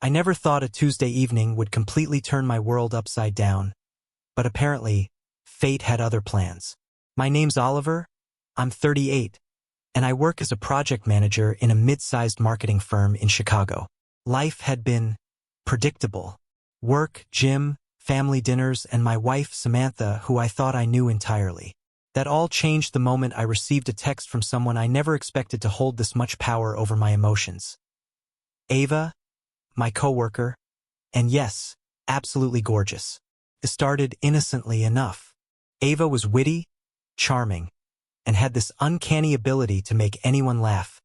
I never thought a Tuesday evening would completely turn my world upside down, but apparently, fate had other plans. My name's Oliver, I'm 38, and I work as a project manager in a mid-sized marketing firm in Chicago. Life had been predictable. Work, gym, family dinners, and my wife, Samantha, who I thought I knew entirely. That all changed the moment I received a text from someone I never expected to hold this much power over my emotions. Ava, my coworker, and yes, absolutely gorgeous. It started innocently enough. Ava was witty, charming, and had this uncanny ability to make anyone laugh,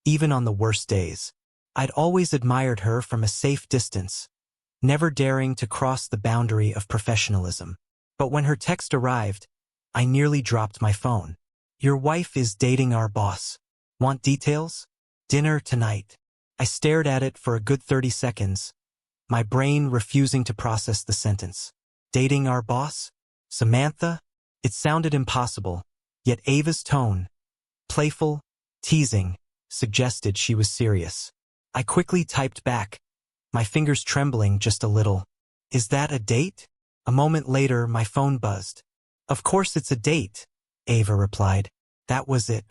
even on the worst days. I'd always admired her from a safe distance, never daring to cross the boundary of professionalism. But when her text arrived, I nearly dropped my phone. Your wife is dating our boss. Want details? Dinner tonight. I stared at it for a good 30 seconds, my brain refusing to process the sentence. Dating our boss? Samantha? It sounded impossible, yet Ava's tone, playful, teasing, suggested she was serious. I quickly typed back, my fingers trembling just a little. Is that a date? A moment later, my phone buzzed. Of course it's a date, Ava replied. That was it.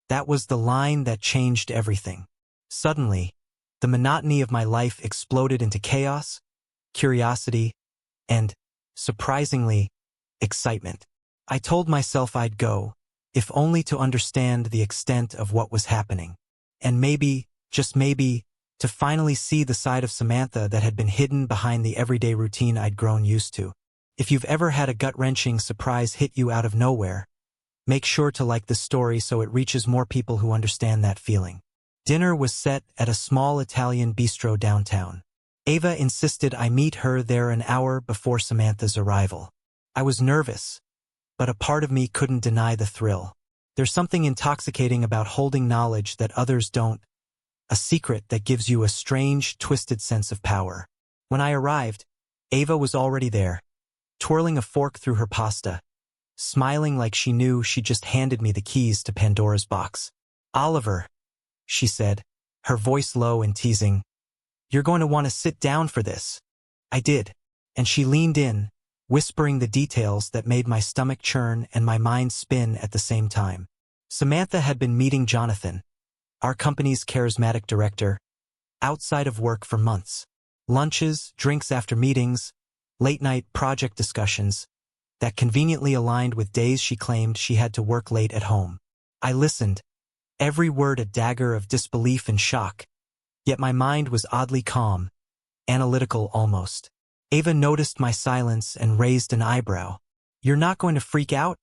That was the line that changed everything. Suddenly, the monotony of my life exploded into chaos, curiosity, and, surprisingly, excitement. I told myself I'd go, if only to understand the extent of what was happening. And maybe, just maybe, to finally see the side of Samantha that had been hidden behind the everyday routine I'd grown used to. If you've ever had a gut-wrenching surprise hit you out of nowhere, make sure to like this story so it reaches more people who understand that feeling. Dinner was set at a small Italian bistro downtown. Ava insisted I meet her there an hour before Samantha's arrival. I was nervous, but a part of me couldn't deny the thrill. There's something intoxicating about holding knowledge that others don't, a secret that gives you a strange, twisted sense of power. When I arrived, Ava was already there, twirling a fork through her pasta, smiling like she knew she'd just handed me the keys to Pandora's box. Oliver, she said, her voice low and teasing, you're going to want to sit down for this. I did, and she leaned in, whispering the details that made my stomach churn and my mind spin at the same time. Samantha had been meeting Jonathan, our company's charismatic director, outside of work for months. Lunches, drinks after meetings, late-night project discussions that conveniently aligned with days she claimed she had to work late at home. I listened, every word a dagger of disbelief and shock, yet my mind was oddly calm, analytical almost. Ava noticed my silence and raised an eyebrow. You're not going to freak out?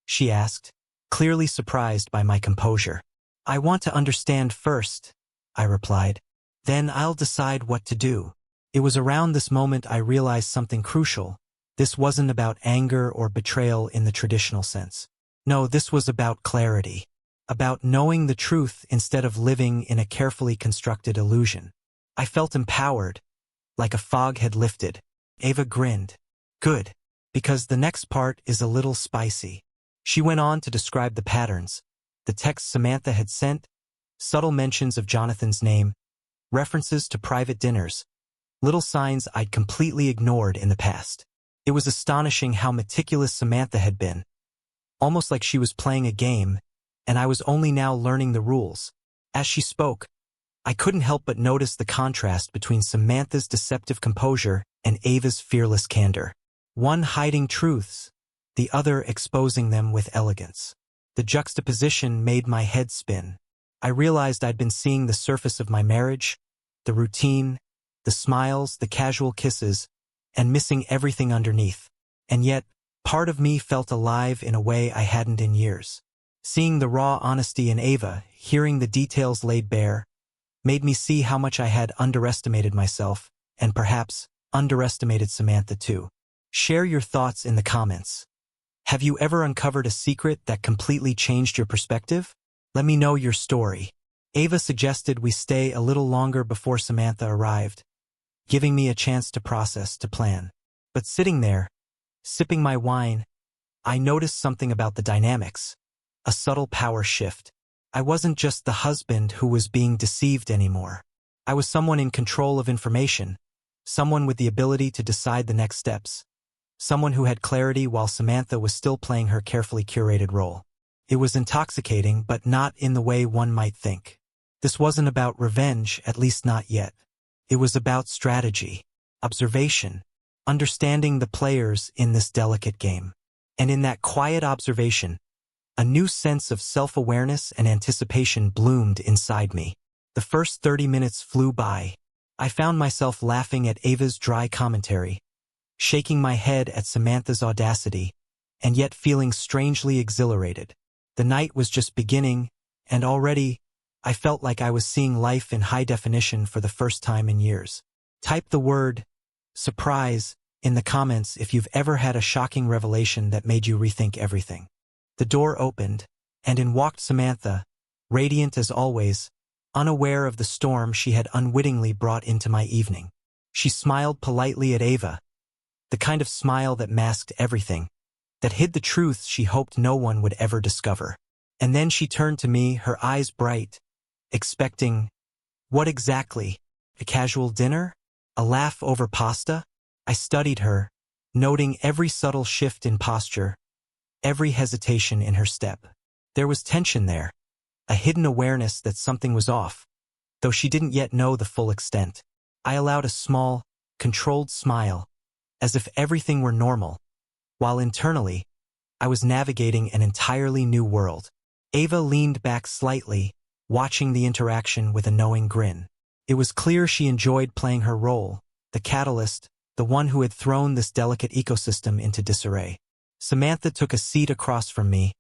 She asked, clearly surprised by my composure. I want to understand first, I replied. Then I'll decide what to do. It was around this moment I realized something crucial. This wasn't about anger or betrayal in the traditional sense. No, this was about clarity. About knowing the truth instead of living in a carefully constructed illusion. I felt empowered, like a fog had lifted. Ava grinned. Good, because the next part is a little spicy. She went on to describe the patterns, the texts Samantha had sent, subtle mentions of Jonathan's name, references to private dinners, little signs I'd completely ignored in the past. It was astonishing how meticulous Samantha had been, almost like she was playing a game, and I was only now learning the rules. As she spoke, I couldn't help but notice the contrast between Samantha's deceptive composure and Ava's fearless candor. One hiding truths, the other exposing them with elegance. The juxtaposition made my head spin. I realized I'd been seeing the surface of my marriage, the routine, the smiles, the casual kisses, and missing everything underneath. And yet, part of me felt alive in a way I hadn't in years. Seeing the raw honesty in Ava, hearing the details laid bare, made me see how much I had underestimated myself, and perhaps underestimated Samantha too. Share your thoughts in the comments. Have you ever uncovered a secret that completely changed your perspective? Let me know your story. Ava suggested we stay a little longer before Samantha arrived, giving me a chance to process, to plan. But sitting there, sipping my wine, I noticed something about the dynamics. A subtle power shift. I wasn't just the husband who was being deceived anymore. I was someone in control of information, someone with the ability to decide the next steps, someone who had clarity while Samantha was still playing her carefully curated role. It was intoxicating, but not in the way one might think. This wasn't about revenge, at least not yet. It was about strategy, observation, understanding the players in this delicate game. And in that quiet observation, a new sense of self-awareness and anticipation bloomed inside me. The first 30 minutes flew by. I found myself laughing at Ava's dry commentary, shaking my head at Samantha's audacity, and yet feeling strangely exhilarated. The night was just beginning, and already, I felt like I was seeing life in high definition for the first time in years. Type the word surprise in the comments if you've ever had a shocking revelation that made you rethink everything. The door opened, and in walked Samantha, radiant as always, unaware of the storm she had unwittingly brought into my evening. She smiled politely at Ava, the kind of smile that masked everything, that hid the truth she hoped no one would ever discover. And then she turned to me, her eyes bright, expecting, what exactly? A casual dinner? A laugh over pasta? I studied her, noting every subtle shift in posture, every hesitation in her step. There was tension there, a hidden awareness that something was off, though she didn't yet know the full extent. I allowed a small, controlled smile, as if everything were normal, while internally, I was navigating an entirely new world. Ava leaned back slightly, watching the interaction with a knowing grin. It was clear she enjoyed playing her role, the catalyst, the one who had thrown this delicate ecosystem into disarray. Samantha took a seat across from me,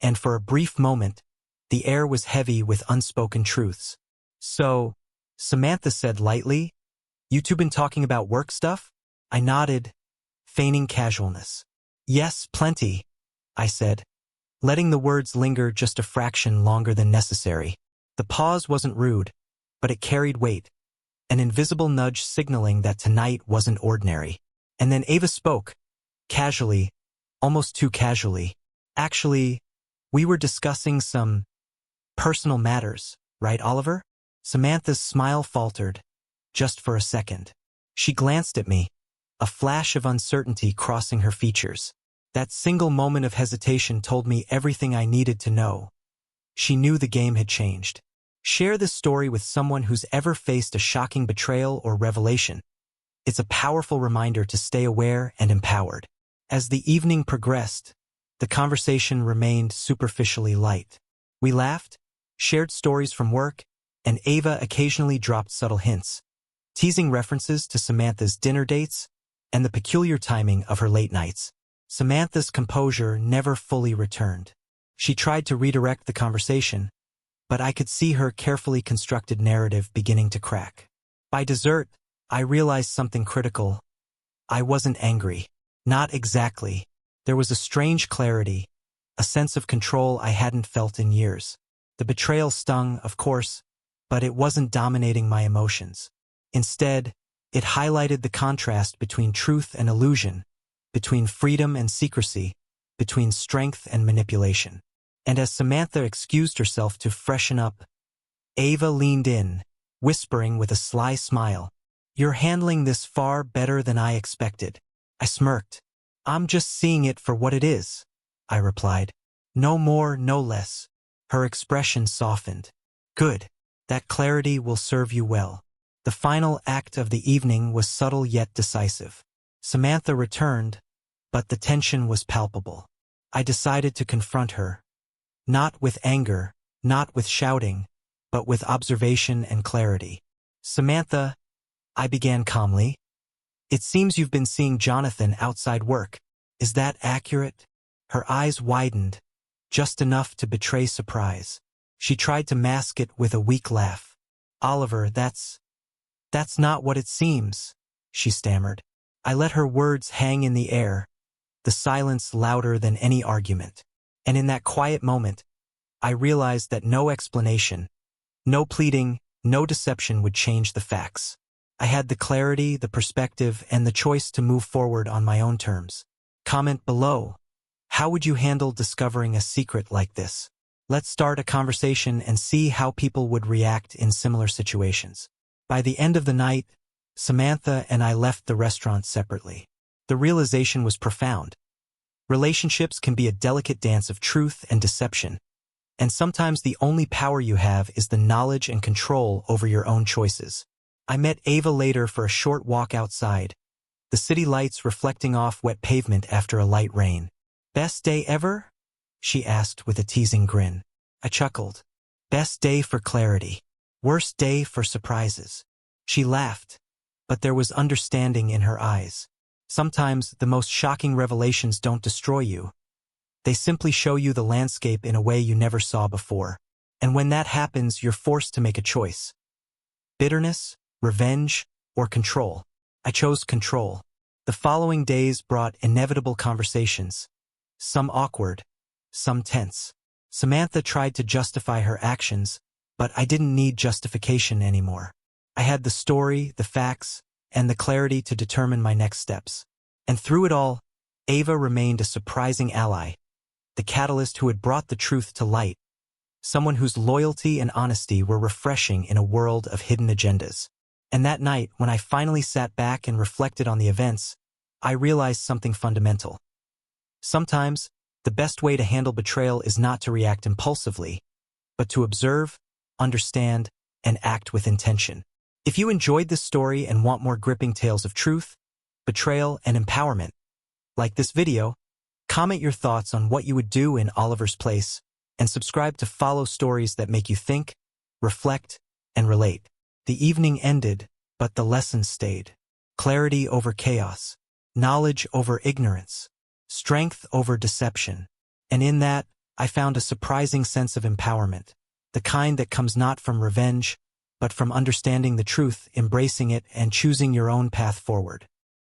and for a brief moment, the air was heavy with unspoken truths. So, Samantha said lightly, "You two been talking about work stuff?" I nodded, feigning casualness. "Yes, plenty," I said, letting the words linger just a fraction longer than necessary. The pause wasn't rude, but it carried weight, an invisible nudge signaling that tonight wasn't ordinary. And then Ava spoke, casually, almost too casually. "Actually, we were discussing some personal matters, right, Oliver?" Samantha's smile faltered, just for a second. She glanced at me, a flash of uncertainty crossing her features. That single moment of hesitation told me everything I needed to know. She knew the game had changed. Share this story with someone who's ever faced a shocking betrayal or revelation. It's a powerful reminder to stay aware and empowered. As the evening progressed, the conversation remained superficially light. We laughed, shared stories from work, and Ava occasionally dropped subtle hints, teasing references to Samantha's dinner dates and the peculiar timing of her late nights. Samantha's composure never fully returned. She tried to redirect the conversation, but I could see her carefully constructed narrative beginning to crack. By dessert, I realized something critical. I wasn't angry. Not exactly. There was a strange clarity, a sense of control I hadn't felt in years. The betrayal stung, of course, but it wasn't dominating my emotions. Instead, it highlighted the contrast between truth and illusion, between freedom and secrecy, between strength and manipulation. And as Samantha excused herself to freshen up, Ava leaned in, whispering with a sly smile, "You're handling this far better than I expected." I smirked. "I'm just seeing it for what it is," I replied. "No more, no less." Her expression softened. "Good. That clarity will serve you well." The final act of the evening was subtle yet decisive. Samantha returned, but the tension was palpable. I decided to confront her. Not with anger, not with shouting, but with observation and clarity. "Samantha," I began calmly, "it seems you've been seeing Jonathan outside work. Is that accurate?" Her eyes widened, just enough to betray surprise. She tried to mask it with a weak laugh. "Oliver, that's not what it seems," she stammered. I let her words hang in the air, the silence louder than any argument. And in that quiet moment, I realized that no explanation, no pleading, no deception would change the facts. I had the clarity, the perspective, and the choice to move forward on my own terms. Comment below. How would you handle discovering a secret like this? Let's start a conversation and see how people would react in similar situations. By the end of the night, Samantha and I left the restaurant separately. The realization was profound. Relationships can be a delicate dance of truth and deception, and sometimes the only power you have is the knowledge and control over your own choices. I met Ava later for a short walk outside, the city lights reflecting off wet pavement after a light rain. "Best day ever?" she asked with a teasing grin. I chuckled. "Best day for clarity. Worst day for surprises." She laughed, but there was understanding in her eyes. Sometimes the most shocking revelations don't destroy you. They simply show you the landscape in a way you never saw before. And when that happens, you're forced to make a choice. Bitterness, revenge, or control. I chose control. The following days brought inevitable conversations. Some awkward, some tense. Samantha tried to justify her actions, but I didn't need justification anymore. I had the story, the facts, and the clarity to determine my next steps. And through it all, Ava remained a surprising ally, the catalyst who had brought the truth to light, someone whose loyalty and honesty were refreshing in a world of hidden agendas. And that night, when I finally sat back and reflected on the events, I realized something fundamental. Sometimes, the best way to handle betrayal is not to react impulsively, but to observe, understand, and act with intention. If you enjoyed this story and want more gripping tales of truth, betrayal, and empowerment, like this video, comment your thoughts on what you would do in Oliver's place, and subscribe to follow stories that make you think, reflect, and relate. The evening ended, but the lessons stayed. Clarity over chaos, knowledge over ignorance, strength over deception. And in that, I found a surprising sense of empowerment, the kind that comes not from revenge, but from understanding the truth, embracing it, and choosing your own path forward.